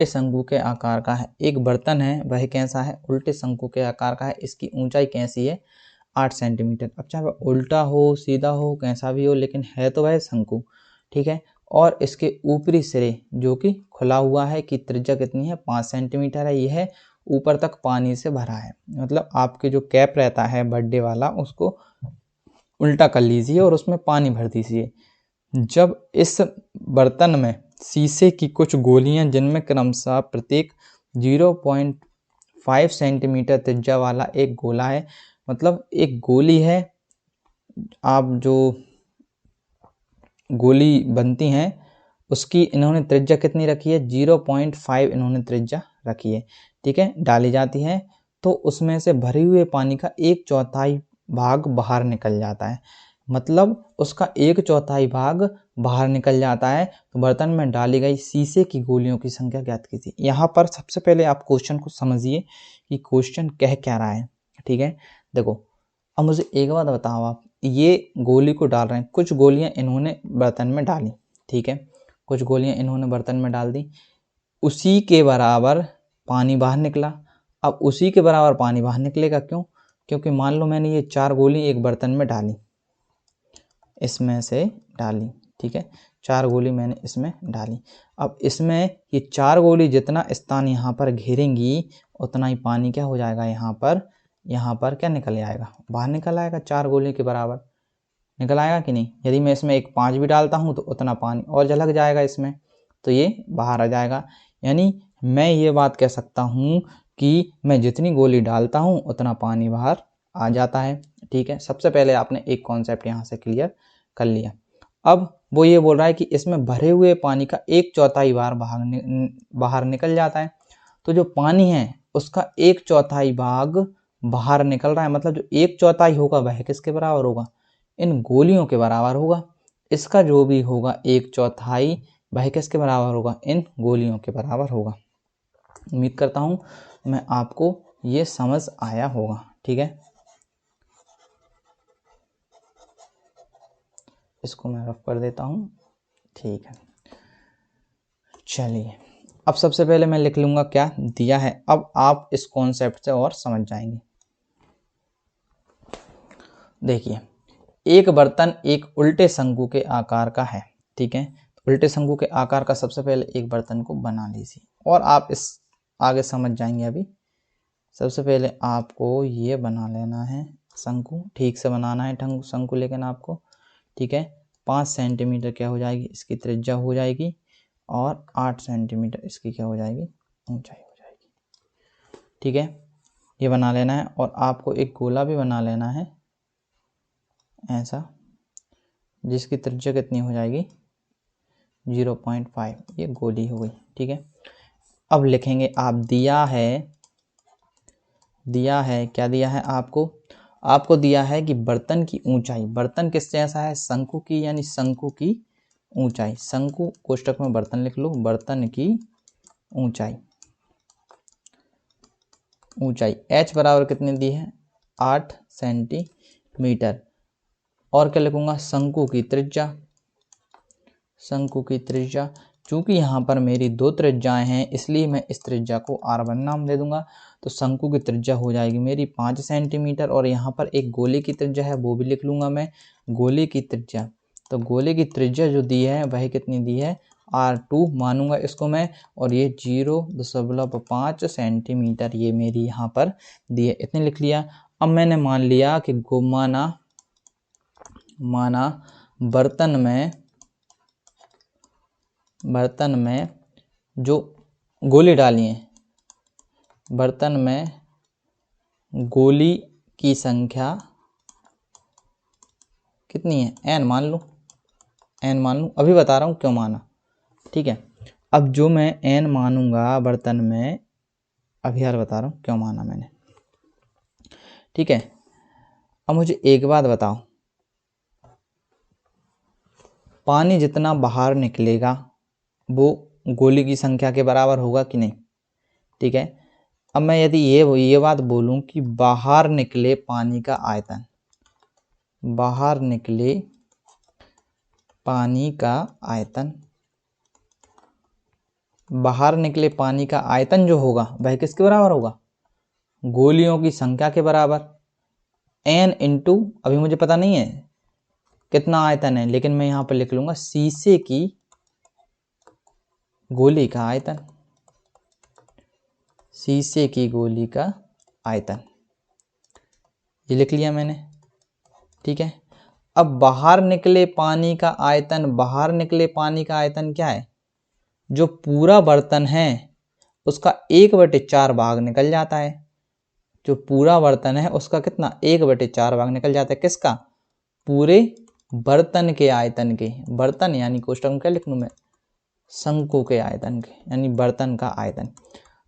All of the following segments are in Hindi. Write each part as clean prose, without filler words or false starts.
शंकु के आकार का है। एक बर्तन है, वह कैसा है? उल्टे शंकु के आकार का है। इसकी ऊंचाई कैसी है? 8 सेंटीमीटर। अब चाहे वह उल्टा हो, सीधा हो, कैसा भी हो, लेकिन है तो वह शंकु, ठीक है। और इसके ऊपरी सिरे जो कि खुला हुआ है, कि त्रिज्या कितनी है? 5 सेंटीमीटर है। यह ऊपर तक पानी से भरा है। मतलब आपके जो कैप रहता है बर्थडे वाला, उसको उल्टा कर लीजिए और उसमें पानी भर दीजिए। जब इस बर्तन में शीशे की कुछ गोलियां, जिनमें क्रमशः प्रत्येक 0.5 सेंटीमीटर त्रिज्या वाला एक गोला है, मतलब एक गोली है, आप जो गोली बनती हैं उसकी इन्होंने त्रिज्या कितनी रखी है? 0.5 इन्होंने त्रिज्या रखी है, ठीक है। डाली जाती है तो उसमें से भरे हुए पानी का 1/4 भाग बाहर निकल जाता है। मतलब उसका 1/4 भाग बाहर निकल जाता है। तो बर्तन में डाली गई शीशे की गोलियों की संख्या ज्ञात कीजिए। यहाँ पर सबसे पहले आप क्वेश्चन को समझिए कि क्वेश्चन कह क्या रहा है, ठीक है। देखो, अब मुझे एक बात बताओ, आप ये गोली को डाल रहे हैं, कुछ गोलियां इन्होंने बर्तन में डाली, ठीक है, कुछ गोलियां इन्होंने बर्तन में डाल दी, उसी के बराबर पानी बाहर निकला। अब उसी के बराबर पानी बाहर निकलेगा, क्यों? क्योंकि मान लो मैंने ये 4 गोली एक बर्तन में डाली, इसमें से डाली, ठीक है, 4 गोली मैंने इसमें डाली। अब इसमें ये 4 गोली जितना स्थान यहाँ पर घेरेंगी, उतना ही पानी क्या हो जाएगा? यहाँ पर क्या निकल आएगा? बाहर निकल आएगा। 4 गोली के बराबर निकल आएगा कि नहीं? यदि मैं इसमें एक 5 भी डालता हूँ तो उतना पानी और झलक जाएगा इसमें, तो ये बाहर आ जाएगा। यानी मैं ये बात कह सकता हूँ कि मैं जितनी गोली डालता हूँ उतना पानी बाहर आ जाता है, ठीक है। सबसे पहले आपने एक कॉन्सेप्ट यहाँ से क्लियर कर लिया। अब वो ये बोल रहा है कि इसमें भरे हुए पानी का 1/4 बार बाहर निकल जाता है। तो जो पानी है उसका 1/4 भाग बाहर निकल रहा है, मतलब जो 1/4 होगा वह किसके बराबर होगा? इन गोलियों के बराबर होगा। इसका जो भी होगा 1/4 वह किसके बराबर होगा? इन गोलियों के बराबर होगा। उम्मीद करता हूँ मैं आपको ये समझ आया होगा, ठीक है। इसको मैं रफ कर देता हूँ, ठीक है। चलिए, अब सबसे पहले मैं लिख लूँगा क्या दिया है। अब आप इस कॉन्सेप्ट से और समझ जाएंगे। देखिए, एक बर्तन एक उल्टे शंकु के आकार का है, ठीक है। उल्टे शंकु के आकार का सबसे पहले एक बर्तन को बना लीजिए और आप इस आगे समझ जाएंगे। अभी सबसे पहले आपको ये बना लेना है शंकु, ठीक से बनाना है शंकु, लेकिन आपको, ठीक है। 5 सेंटीमीटर क्या हो जाएगी? इसकी त्रिज्या हो जाएगी, और 8 सेंटीमीटर इसकी क्या हो जाएगी? ऊंचाई हो जाएगी, ठीक है। ये बना लेना है और आपको एक गोला भी बना लेना है ऐसा, जिसकी त्रिज्या कितनी हो जाएगी? 0.5। ये गोली हो गई, ठीक है। अब लिखेंगे आप दिया है क्या दिया है आपको? आपको दिया है कि बर्तन की ऊंचाई, बर्तन किस जैसा है? शंकु की, यानी शंकु की ऊंचाई। शंकु कोष्टक में बर्तन लिख लो, बर्तन की ऊंचाई h बराबर कितनी दी है? 8 सेंटीमीटर। और क्या लिखूंगा? शंकु की त्रिज्या। चूंकि यहाँ पर मेरी 2 त्रिज्याएं हैं, इसलिए मैं इस त्रिज्या को R1 नाम दे दूंगा। तो शंकु की त्रिज्या हो जाएगी मेरी 5 सेंटीमीटर, और यहाँ पर एक गोले की त्रिज्या है, वो भी लिख लूंगा मैं, गोले की त्रिज्या। तो गोले की त्रिज्या जो दी है वह कितनी दी है? R2 मानूंगा इसको मैं, और ये 0.5 सेंटीमीटर ये मेरी यहाँ पर दी है, इतने लिख लिया। अब मैंने मान लिया कि माना बर्तन में जो गोली डाली है, बर्तन में गोली की संख्या कितनी है? n मान लूँ, अभी बता रहा हूँ क्यों माना, ठीक है। अब जो मैं n मानूंगा बर्तन में, अभी यार बता रहा हूँ क्यों माना मैंने, ठीक है। अब मुझे एक बात बताओ, पानी जितना बाहर निकलेगा वो गोली की संख्या के बराबर होगा कि नहीं? ठीक है। अब मैं यदि ये बात बोलूं कि बाहर निकले पानी का आयतन, बाहर निकले पानी का आयतन बाहर निकले पानी का आयतन जो होगा वह किसके बराबर होगा, गोलियों की संख्या के बराबर। n इंटू, अभी मुझे पता नहीं है कितना आयतन है, लेकिन मैं यहां पर लिख लूंगा शीशे की गोली का आयतन, शीशे की गोली का आयतन, ये लिख लिया मैंने। ठीक है, अब बाहर निकले पानी का आयतन, बाहर निकले पानी का आयतन क्या है, जो पूरा बर्तन है उसका 1/4 भाग निकल जाता है। जो पूरा बर्तन है उसका कितना, 1/4 भाग निकल जाता है, किसका, पूरे बर्तन के आयतन के। बर्तन यानी कोष्ठक में क्या लिख लूं मैं, शंकु के आयतन के, यानी बर्तन का आयतन।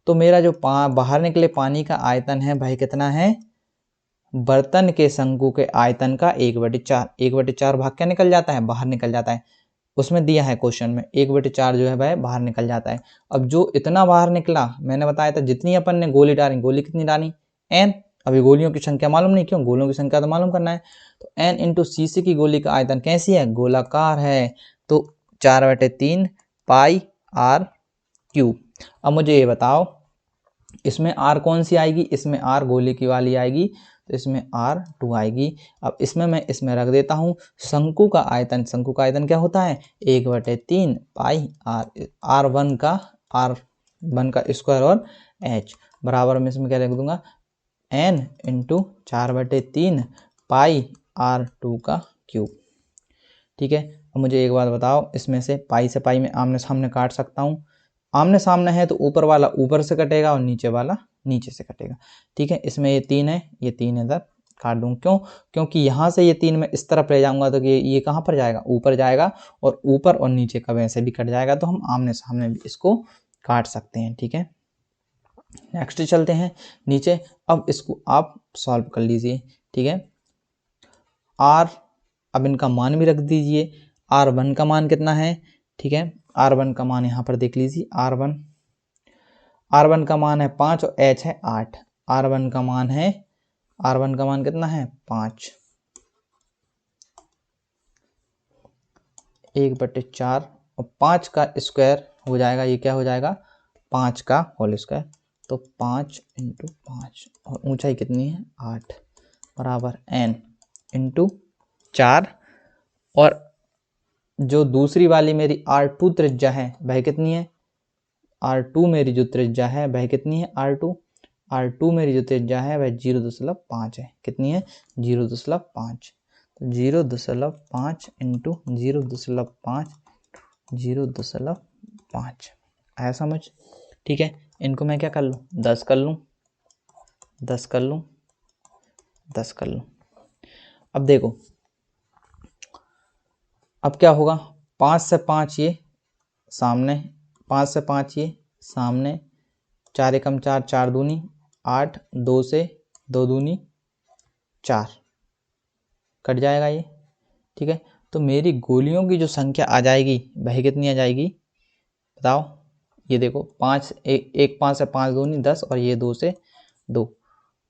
तो मेरा जो बाहर निकले पानी का आयतन है भाई कितना है, बर्तन के शंकु के आयतन का 1/4। 1/4 भाग क्या निकल जाता है, बाहर निकल जाता है। उसमें दिया है क्वेश्चन में 1/4 जो है भाई बाहर निकल जाता है। अब जो इतना बाहर निकला, मैंने बताया था जितनी अपन ने गोली डाली, गोली कितनी डाली, n। अभी गोलियों की संख्या मालूम नहीं, क्यों, गोलियों की संख्या तो मालूम करना है। तो n इंटू शीशे की गोली का आयतन कैसी है, गोलाकार है, तो 4/3 पाई r क्यूब। अब मुझे ये बताओ इसमें r कौन सी आएगी, इसमें r गोली की वाली आएगी, तो इसमें R2 आएगी। अब इसमें मैं इसमें रख देता हूँ शंकु का आयतन। शंकु का आयतन क्या होता है, 1/3 पाई R1 का स्क्वायर और H बराबर में इसमें क्या लिख दूंगा, N इंटू 4/3 पाई R2 का क्यूब। ठीक है, अब मुझे एक बात बताओ, इसमें से पाई से पाई में आमने सामने काट सकता हूँ, आमने सामने है तो ऊपर वाला ऊपर से कटेगा और नीचे वाला नीचे से कटेगा। ठीक है, इसमें ये 3 है, ये 3 इधर काट दूं, क्यों, क्योंकि यहाँ से ये 3 मैं इस तरफ ले जाऊंगा तो ये कहाँ पर जाएगा, ऊपर जाएगा, और ऊपर और नीचे का वैसे भी कट जाएगा, तो हम आमने सामने भी इसको काट सकते हैं। ठीक है, नेक्स्ट चलते हैं नीचे। अब इसको आप सॉल्व कर लीजिए। ठीक है, R, अब इनका मान भी रख दीजिए। R1 का मान कितना है, ठीक है, R1 का मान यहाँ पर देख लीजिए, R1 का मान है 5 और H है 8। R1 का मान कितना है, 5, 1/4 और 5 का स्क्वायर हो जाएगा, ये क्या हो जाएगा, 5 का होल स्क्वायर, तो 5 इंटू 5 और ऊंचाई कितनी है 8 बराबर n इंटू 4। और जो दूसरी वाली मेरी R2 त्रिज्या है वह कितनी है, R2 मेरी जो त्रिज्या है वह कितनी है, R2 मेरी जो त्रिज्या है वह 0.5 है। कितनी है, 0.5। तो 0.5 इंटू 0.5 आया समझ। ठीक है, इनको मैं क्या कर लूँ, 10 कर लूँ, 10 कर लूँ, 10 कर लूँ। अब देखो अब क्या होगा, 5 से 5 ये सामने, 5 से 5 ये सामने, 4 एकम 4, 4 दूनी 8, 2 से 2 दूनी 4, कट जाएगा ये। ठीक है, तो मेरी गोलियों की जो संख्या आ जाएगी वह कितनी आ जाएगी बताओ, ये देखो 5 एक 5 से 5 दूनी 10 और ये 2 से 2,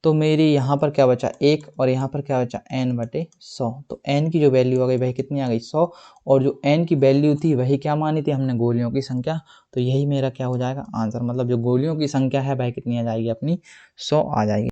तो मेरी यहाँ पर क्या बचा 1 और यहाँ पर क्या बचा n/100। तो n की जो वैल्यू आ गई वह कितनी आ गई 100, और जो n की वैल्यू थी वही क्या मानी थी हमने, गोलियों की संख्या। तो यही मेरा क्या हो जाएगा आंसर, मतलब जो गोलियों की संख्या है वह कितनी आ जाएगी अपनी 100 आ जाएगी।